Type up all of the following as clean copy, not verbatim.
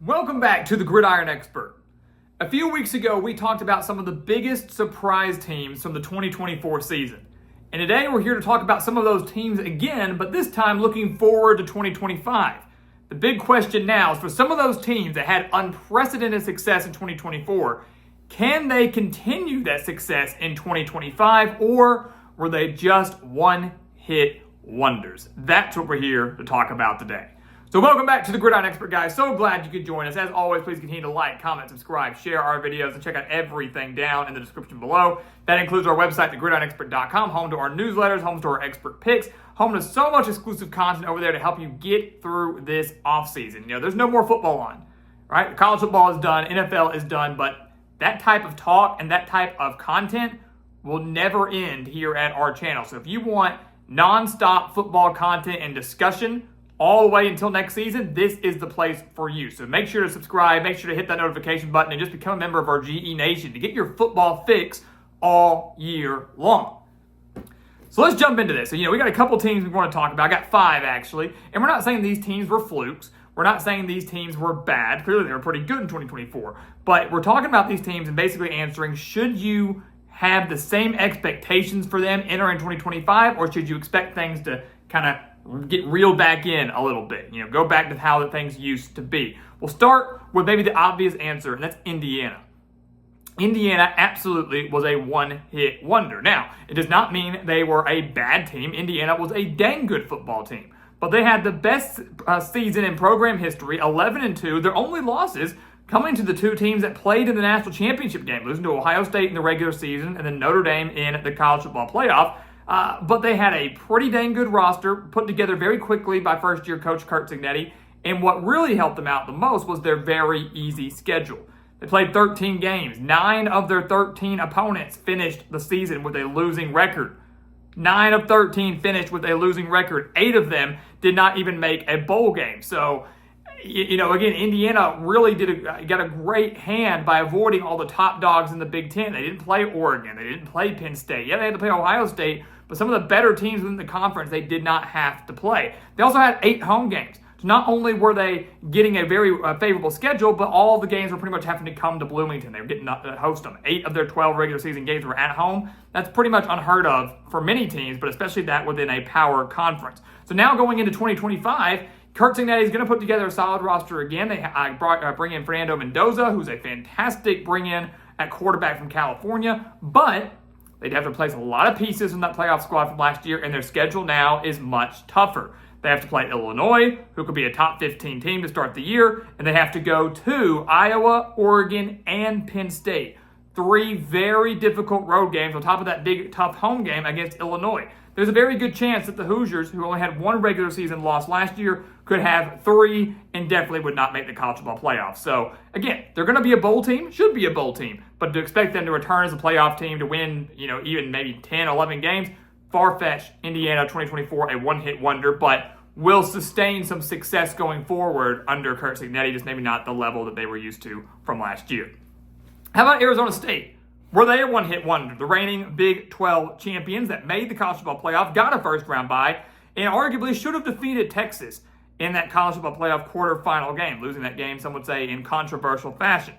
Welcome back to the Gridiron Expert. A few weeks ago, we talked about some of the biggest surprise teams from the 2024 season. And today we're here to talk about some of those teams again, but this time looking forward to 2025. The big question now is for some of those teams that had unprecedented success in 2024, can they continue that success in 2025, or were they just one-hit wonders? That's what we're here to talk about today. So welcome back to the Gridiron Expert, guys. So glad you could join us. As always, please continue to like, comment, subscribe, share our videos, and check out everything down in the description below. That includes our website, thegridironexpert.com, home to our newsletters, home to our expert picks, home to so much exclusive content over there to help you get through this offseason. You know, there's no more football on, right? College football is done, NFL is done, but that type of talk and that type of content will never end here at our channel. So if you want nonstop football content and discussion all the way until next season, this is the place for you. So make sure to subscribe, make sure to hit that notification button, and just become a member of our GE Nation to get your football fix all year long. So let's jump into this. So, we got a couple teams we want to talk about. I got 5, actually. And we're not saying these teams were flukes. We're not saying these teams were bad. Clearly, they were pretty good in 2024. But we're talking about these teams and basically answering, should you have the same expectations for them entering 2025, or should you expect things to kind of get reeled back in a little bit, go back to how things used to be? We'll start with maybe the obvious answer, and that's Indiana. Indiana absolutely was a one-hit wonder. Now, it does not mean they were a bad team. Indiana was a dang good football team, but they had the best season in program history, 11-2. Their only losses coming to the two teams that played in the national championship game, losing to Ohio State in the regular season and then Notre Dame in the college football playoff. But they had a pretty dang good roster put together very quickly by first-year coach Curt Cignetti. And what really helped them out the most was their very easy schedule. They played 13 games. 9 of their 13 opponents finished the season with a losing record. 9 of 13 finished with a losing record. 8 of them did not even make a bowl game. So, again, Indiana really got a great hand by avoiding all the top dogs in the Big Ten. They didn't play Oregon. They didn't play Penn State. Yeah, they had to play Ohio State, but some of the better teams within the conference they did not have to play. They also had 8 home games. So not only were they getting a very favorable schedule, but all the games were pretty much having to come to Bloomington. They were getting to host them. 8 of their 12 regular season games were at home. That's pretty much unheard of for many teams, but especially that within a power conference. So now going into 2025, Curt Cignetti is going to put together a solid roster again. They bring in Fernando Mendoza, who's a fantastic bring-in at quarterback from California, but they'd have to replace a lot of pieces in that playoff squad from last year, and their schedule now is much tougher. They have to play Illinois, who could be a top 15 team to start the year, and they have to go to Iowa, Oregon, and Penn State. 3 very difficult road games on top of that big, tough home game against Illinois. There's a very good chance that the Hoosiers, who only had 1 regular season loss last year, could have 3 and definitely would not make the college football playoffs. So, again, they're going to be a bowl team, should be a bowl team, but to expect them to return as a playoff team to win, even maybe 10, 11 games, far-fetched. Indiana 2024, a one-hit wonder, but will sustain some success going forward under Curt Cignetti, just maybe not the level that they were used to from last year. How about Arizona State? Were they a one-hit wonder? The reigning Big 12 champions that made the college football playoff, got a first-round bye, and arguably should have defeated Texas in that college football playoff quarterfinal game, losing that game, some would say, in controversial fashion.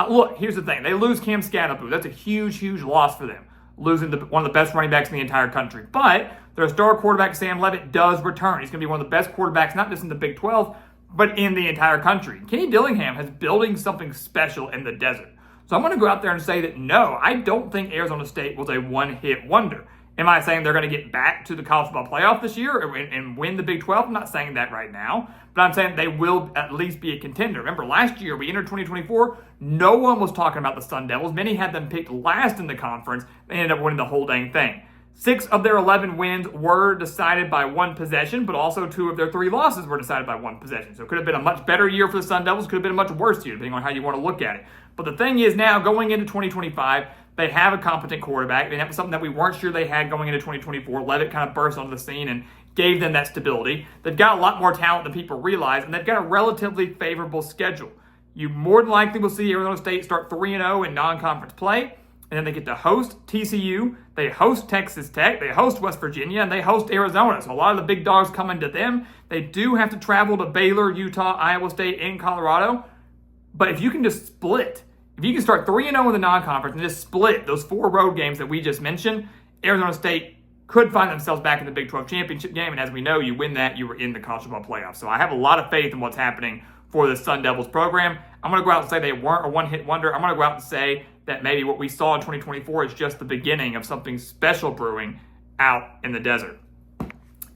Look, here's the thing. They lose Cam Scadaboo. That's a huge, huge loss for them, losing one of the best running backs in the entire country. But their star quarterback, Sam Levitt, does return. He's going to be one of the best quarterbacks, not just in the Big 12, but in the entire country. Kenny Dillingham is building something special in the desert. So I'm going to go out there and say that, no, I don't think Arizona State was a one-hit wonder. Am I saying they're going to get back to the college football playoff this year and win the Big 12? I'm not saying that right now, but I'm saying they will at least be a contender. Remember, last year we entered 2024, no one was talking about the Sun Devils. Many had them picked last in the conference. They ended up winning the whole dang thing. 6 of their 11 wins were decided by 1 possession, but also 2 of their 3 losses were decided by 1 possession. So it could have been a much better year for the Sun Devils, could have been a much worse year, depending on how you want to look at it. But the thing is now, going into 2025, they have a competent quarterback. They have something that we weren't sure they had going into 2024. Levitt kind of burst onto the scene and gave them that stability. They've got a lot more talent than people realize, and they've got a relatively favorable schedule. You more than likely will see Arizona State start 3-0 in non-conference play, and then they get to host TCU, they host Texas Tech, they host West Virginia, and they host Arizona. So a lot of the big dogs coming to them. They do have to travel to Baylor, Utah, Iowa State, and Colorado. But if you can just split, if you can start 3-0 in the non-conference and just split those 4 road games that we just mentioned, Arizona State could find themselves back in the Big 12 championship game. And as we know, you win that, you were in the college football playoffs. So I have a lot of faith in what's happening for the Sun Devils program. I'm going to go out and say they weren't a one-hit wonder. I'm going to go out and say that maybe what we saw in 2024 is just the beginning of something special brewing out in the desert.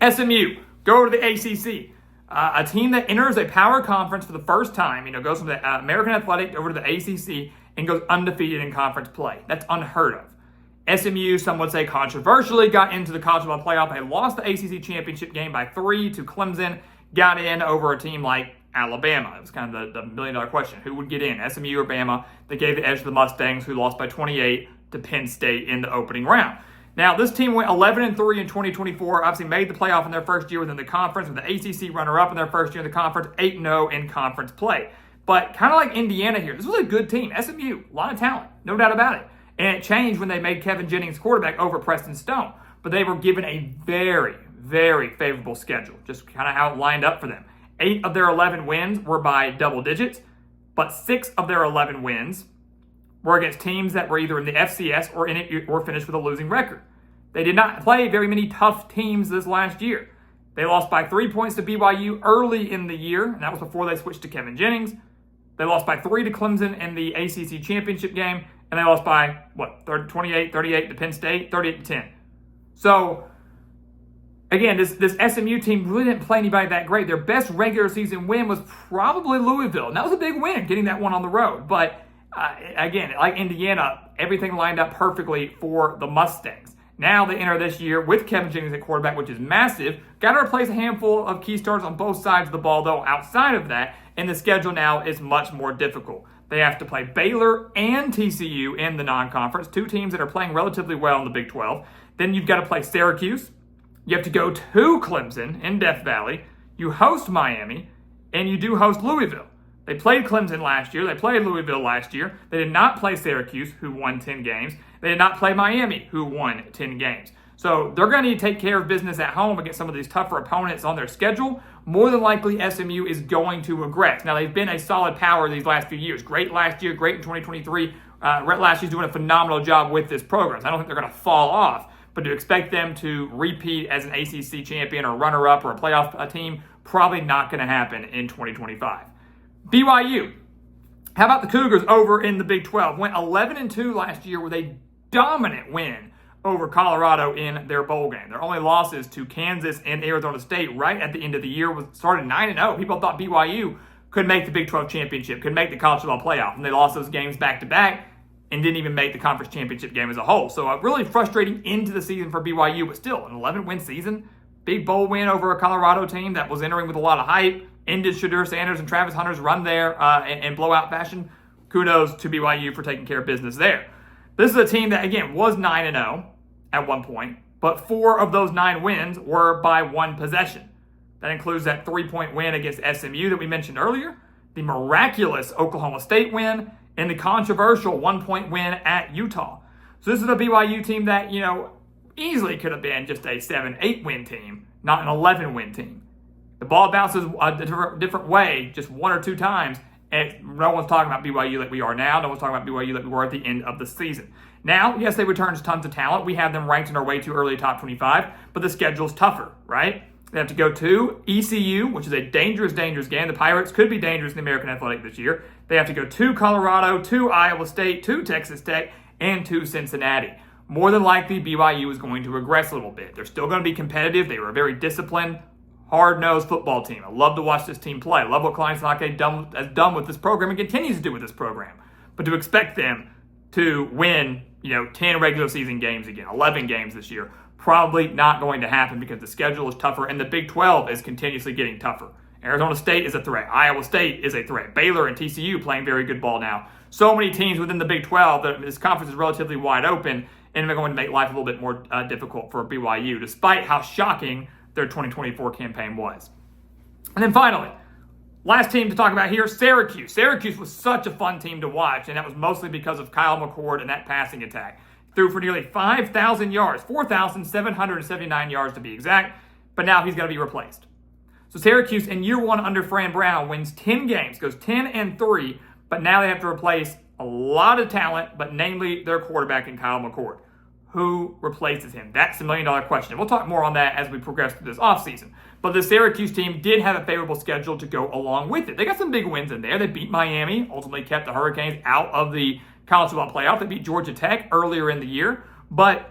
SMU, go to the ACC. A team that enters a power conference for the first time, goes from the American Athletic over to the ACC and goes undefeated in conference play. That's unheard of. SMU, some would say controversially, got into the college football playoff. They lost the ACC championship game by 3 to Clemson, got in over a team like Alabama. It was kind of the million-dollar question. Who would get in, SMU or Bama? They gave the edge to the Mustangs, who lost by 28 to Penn State in the opening round. Now, this team went 11-3 in 2024, obviously made the playoff in their first year within the conference, with the ACC runner-up in their first year in the conference, 8-0 in conference play. But kind of like Indiana here, this was a good team. SMU, a lot of talent, no doubt about it. And it changed when they made Kevin Jennings quarterback over Preston Stone. But they were given a very, very favorable schedule, just kind of how it lined up for them. 8 of their 11 wins were by double digits, but 6 of their 11 wins were against teams that were either in the FCS or finished with a losing record. They did not play very many tough teams this last year. They lost by 3 points to BYU early in the year, and that was before they switched to Kevin Jennings. They lost by 3 to Clemson in the ACC championship game, and they lost by, 28-38 to Penn State, 38-10. So, again, this SMU team really didn't play anybody that great. Their best regular season win was probably Louisville, and that was a big win, getting that one on the road. But, again, like Indiana, everything lined up perfectly for the Mustangs. Now they enter this year with Kevin Jennings at quarterback, which is massive. Got to replace a handful of key starters on both sides of the ball, though, outside of that. And the schedule now is much more difficult. They have to play Baylor and TCU in the non-conference, 2 teams that are playing relatively well in the Big 12. Then you've got to play Syracuse. You have to go to Clemson in Death Valley. You host Miami, and you do host Louisville. They played Clemson last year. They played Louisville last year. They did not play Syracuse, who won 10 games. They did not play Miami, who won 10 games. So they're going to need to take care of business at home against some of these tougher opponents on their schedule. More than likely, SMU is going to regress. Now, they've been a solid power these last few years. Great last year, great in 2023. Rhett Lashlee's doing a phenomenal job with this program. So I don't think they're going to fall off. But to expect them to repeat as an ACC champion or runner-up or a playoff team, probably not going to happen in 2025. BYU. How about the Cougars over in the Big 12? Went 11-2 last year with a dominant win over Colorado in their bowl game. Their only losses to Kansas and Arizona State right at the end of the year started 9-0. People thought BYU could make the Big 12 championship, could make the college football playoff, and they lost those games back-to-back and didn't even make the conference championship game as a whole. So a really frustrating end to the season for BYU, but still an 11-win season. Big bowl win over a Colorado team that was entering with a lot of hype. Ended Shedeur Sanders and Travis Hunter's run there in blowout fashion. Kudos to BYU for taking care of business there. This is a team that, again, was 9-0 at one point, but 4 of those 9 wins were by 1 possession. That includes that 3-point win against SMU that we mentioned earlier, the miraculous Oklahoma State win, and the controversial 1-point win at Utah. So this is a BYU team that, easily could have been just a 7-8 win team, not an 11-win team. The ball bounces a different way just 1 or 2 times, and no one's talking about BYU like we are now. No one's talking about BYU like we were at the end of the season. Now, yes, they return tons of talent. We have them ranked in our way too early top 25, but the schedule's tougher, right? They have to go to ECU, which is a dangerous, dangerous game. The Pirates could be dangerous in the American Athletic this year. They have to go to Colorado, to Iowa State, to Texas Tech, and to Cincinnati. More than likely, BYU is going to regress a little bit. They're still going to be competitive. They were a very disciplined, hard-nosed football team. I love to watch this team play. I love what Klein Sanake has done with this program and continues to do with this program. But to expect them to win, 10 regular season games again, 11 games this year, probably not going to happen because the schedule is tougher and the Big 12 is continuously getting tougher. Arizona State is a threat. Iowa State is a threat. Baylor and TCU playing very good ball now. So many teams within the Big 12 that this conference is relatively wide open and they're going to make life a little bit more difficult for BYU, despite how shocking their 2024 campaign was. And then finally, last team to talk about here, Syracuse. Syracuse was such a fun team to watch, and that was mostly because of Kyle McCord and that passing attack. Threw for nearly 5,000 yards, 4,779 yards to be exact, but now he's got to be replaced. So Syracuse, in year 1 under Fran Brown, wins 10 games, goes 10-3, but now they have to replace a lot of talent, but namely their quarterback in Kyle McCord. Who replaces him? That's the million-dollar question. We'll talk more on that as we progress through this offseason. But the Syracuse team did have a favorable schedule to go along with it. They got some big wins in there. They beat Miami, ultimately kept the Hurricanes out of the college football playoff. They beat Georgia Tech earlier in the year. But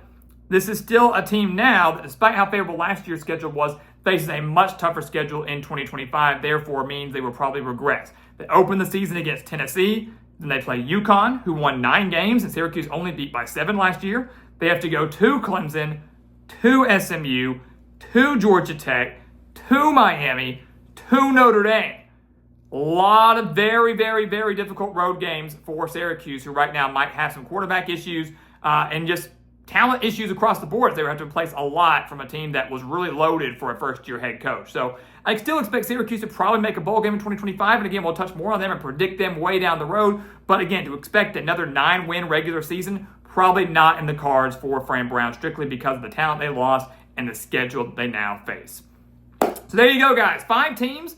this is still a team now that, despite how favorable last year's schedule was, faces a much tougher schedule in 2025, therefore means they will probably regress. They open the season against Tennessee, then they play UConn, who won 9 games, and Syracuse only beat by 7 last year. They have to go to Clemson, to SMU, to Georgia Tech, to Miami, to Notre Dame. A lot of very, very, very difficult road games for Syracuse, who right now might have some quarterback issues and just talent issues across the board. They would have to replace a lot from a team that was really loaded for a first-year head coach. So I still expect Syracuse to probably make a bowl game in 2025. And again, we'll touch more on them and predict them way down the road. But again, to expect another 9-win regular season, probably not in the cards for Fran Brown, strictly because of the talent they lost and the schedule that they now face. So there you go, guys. 5 teams.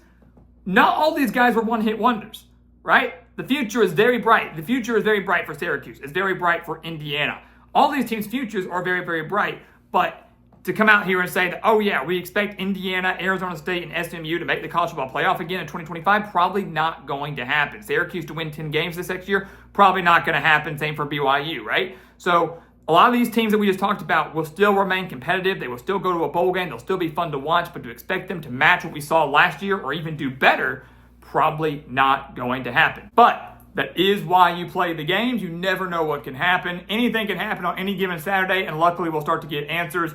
Not all these guys were one-hit wonders, right? The future is very bright. The future is very bright for Syracuse. It's very bright for Indiana. All these teams' futures are very, very bright. But to come out here and say that, oh yeah, we expect Indiana, Arizona State, and SMU to make the college football playoff again in 2025, probably not going to happen. Syracuse to win 10 games this next year, probably not going to happen. Same for BYU, right? So a lot of these teams that we just talked about will still remain competitive. They will still go to a bowl game. They'll still be fun to watch, but to expect them to match what we saw last year or even do better, probably not going to happen. But that is why you play the games. You never know what can happen. Anything can happen on any given Saturday, and luckily we'll start to get answers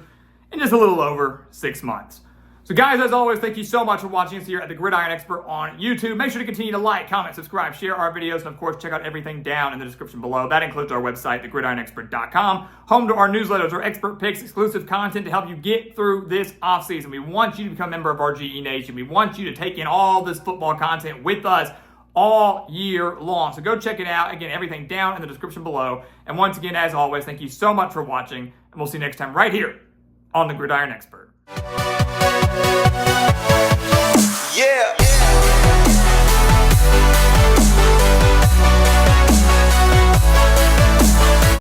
in just a little over 6 months. So guys, as always, thank you so much for watching us here at the Gridiron Expert on YouTube. Make sure to continue to like, comment, subscribe, share our videos, and of course, check out everything down in the description below. That includes our website, thegridironexpert.com, home to our newsletters, our expert picks, exclusive content to help you get through this offseason. We want you to become a member of our GE Nation. We want you to take in all this football content with us all year long. So go check it out. Again, everything down in the description below. And once again, as always, thank you so much for watching, and we'll see you next time right here on the Gridiron Expert.